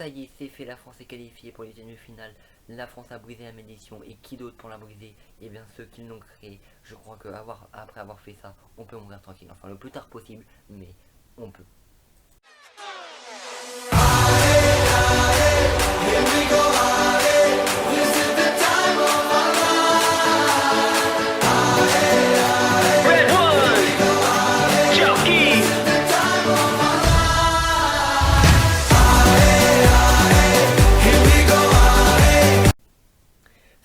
Ça y est, c'est fait, la France est qualifiée pour les demi-finales. La France a brisé la malédiction. Et qui d'autre pour la briser? Eh bien ceux qui l'ont créé. Je crois que après avoir fait ça, on peut mourir tranquille. Enfin le plus tard possible, mais on peut.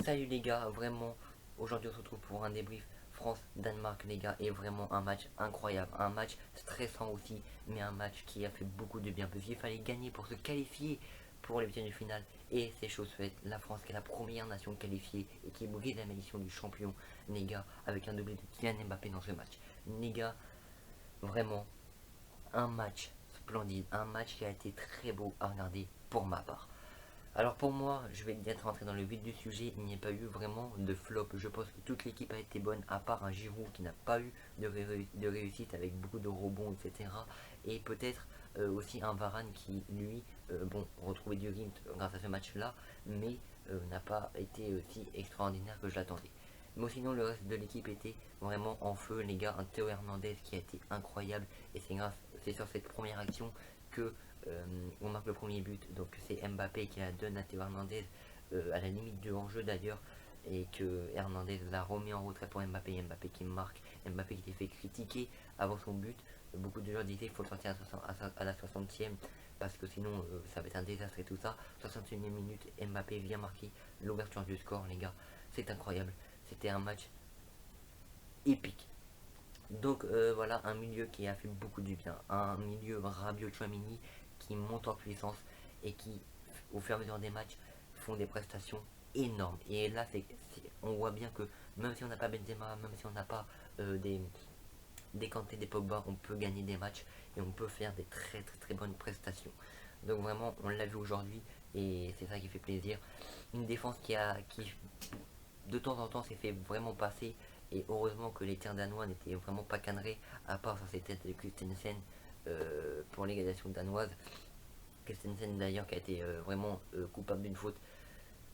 Salut les gars, vraiment, aujourd'hui on se retrouve pour un débrief France-Danemark les gars, et vraiment un match incroyable, un match stressant aussi, mais un match qui a fait beaucoup de bien, parce qu'il fallait gagner pour se qualifier pour les huitièmes de finale, et c'est chose faite. La France qui est la première nation qualifiée et qui brise la malédiction du champion, les gars, avec un doublé de Kylian Mbappé dans ce match. Les gars, vraiment, un match splendide, un match qui a été très beau à regarder pour ma part. Alors pour moi, je vais bien rentrer dans le vif du sujet, il n'y a pas eu vraiment de flop. Je pense que toute l'équipe a été bonne, à part un Giroud qui n'a pas eu de réussite avec beaucoup de rebonds, etc. Et peut-être aussi un Varane qui, lui, retrouvait du rythme grâce à ce match-là, mais n'a pas été aussi extraordinaire que je l'attendais. Mais sinon, le reste de l'équipe était vraiment en feu, les gars. Un Théo Hernandez qui a été incroyable, et c'est sur cette première action que on marque le premier but. Donc c'est Mbappé qui la donne à Théo Hernandez à la limite du hors-jeu d'ailleurs, et que Hernandez la remet en retrait pour Mbappé. Mbappé qui marque, Mbappé qui s'est fait critiquer avant son but. Beaucoup de gens disaient qu'il faut le sortir à la 60e parce que sinon ça va être un désastre et tout ça. 61e minute, Mbappé vient marquer l'ouverture du score, les gars. C'est incroyable, c'était un match épique. Donc voilà, un milieu qui a fait beaucoup du bien, un milieu Rabiot, Tchouaméni qui monte en puissance et qui, au fur et à mesure des matchs, font des prestations énormes. Et là, on voit bien que même si on n'a pas Benzema, même si on n'a pas des Kanté, des Pogba, on peut gagner des matchs et on peut faire des très très très bonnes prestations. Donc vraiment, on l'a vu aujourd'hui et c'est ça qui fait plaisir. Une défense qui de temps en temps s'est fait vraiment passer, et heureusement que les tirs danois n'étaient vraiment pas cadrés, à part sur ces têtes de Christensen pour l'égalisation danoise. Christensen d'ailleurs qui a été vraiment coupable d'une faute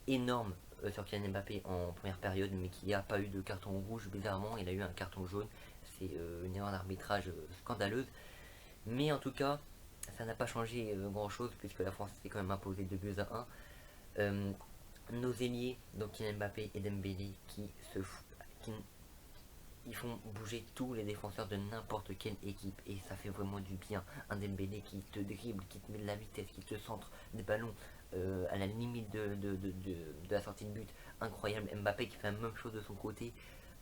énorme sur Kylian Mbappé en première période, mais qui n'a pas eu de carton rouge bizarrement, il a eu un carton jaune. C'est une erreur d'arbitrage scandaleuse, mais en tout cas ça n'a pas changé grand chose puisque la France s'est quand même imposée 2 buts à 1. Nos ailiers, donc Kylian Mbappé et Dembélé, qui ils font bouger tous les défenseurs de n'importe quelle équipe, et ça fait vraiment du bien. Un Dembélé qui te dribble, qui te met de la vitesse, qui te centre des ballons à la limite de la sortie de but, incroyable. Mbappé qui fait la même chose de son côté,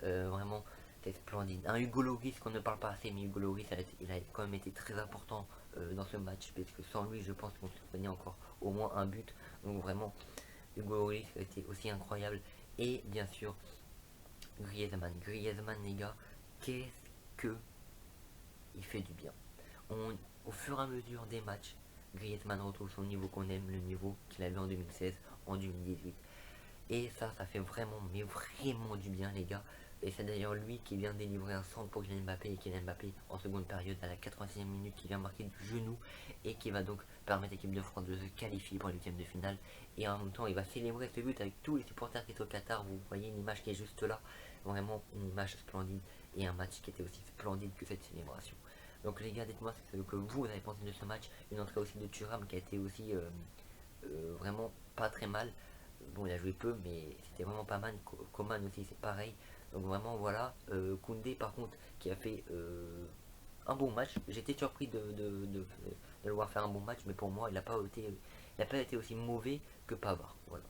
vraiment c'est splendide. Un Hugo Lloris qu'on ne parle pas assez, mais Hugo Lloris il a quand même été très important dans ce match, parce que sans lui je pense qu'on se prenait encore au moins un but. Donc vraiment Hugo Lloris a été aussi incroyable. Et bien sûr Griezmann, les gars, qu'est-ce que il fait du bien. Au fur et à mesure des matchs, Griezmann retrouve son niveau qu'on aime, le niveau qu'il avait en 2016, en 2018. Et ça fait vraiment, mais vraiment du bien, les gars. Et c'est d'ailleurs lui qui vient délivrer un centre pour Kylian Mbappé, et Kylian Mbappé en seconde période à la 86e minute qui vient marquer du genou, et qui va donc permettre à l'équipe de France de se qualifier pour les huitièmes de finale. Et en même temps il va célébrer ce but avec tous les supporters qui étaient au Qatar. Vous voyez une image qui est juste là, vraiment une image splendide, et un match qui était aussi splendide que cette célébration. Donc les gars, dites-moi ce que vous avez pensé de ce match. Une entrée aussi de Thuram qui a été aussi vraiment pas très mal. Bon, il a joué peu, mais c'était vraiment pas mal. Coman aussi, c'est pareil. Donc vraiment, voilà. Koundé, par contre, qui a fait un bon match. J'étais surpris de le voir faire un bon match, mais pour moi, il n'a pas été aussi mauvais que Pavard. Voilà.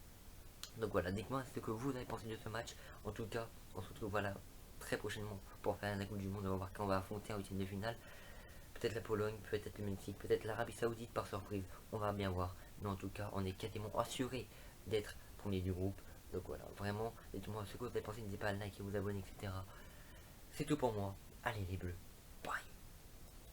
Donc voilà, dites-moi ce que vous avez pensé de ce match. En tout cas, on se retrouve voilà très prochainement pour faire la Coupe du Monde. On va voir quand on va affronter en huitième de finale. Peut-être la Pologne, peut-être le Mexique, peut-être l'Arabie Saoudite par surprise. On va bien voir. Mais en tout cas, on est quasiment assuré d'être premier du groupe. Donc voilà, vraiment, dites-moi ce que vous avez pensé. N'hésitez pas à liker, vous abonner, etc. C'est tout pour moi. Allez les bleus.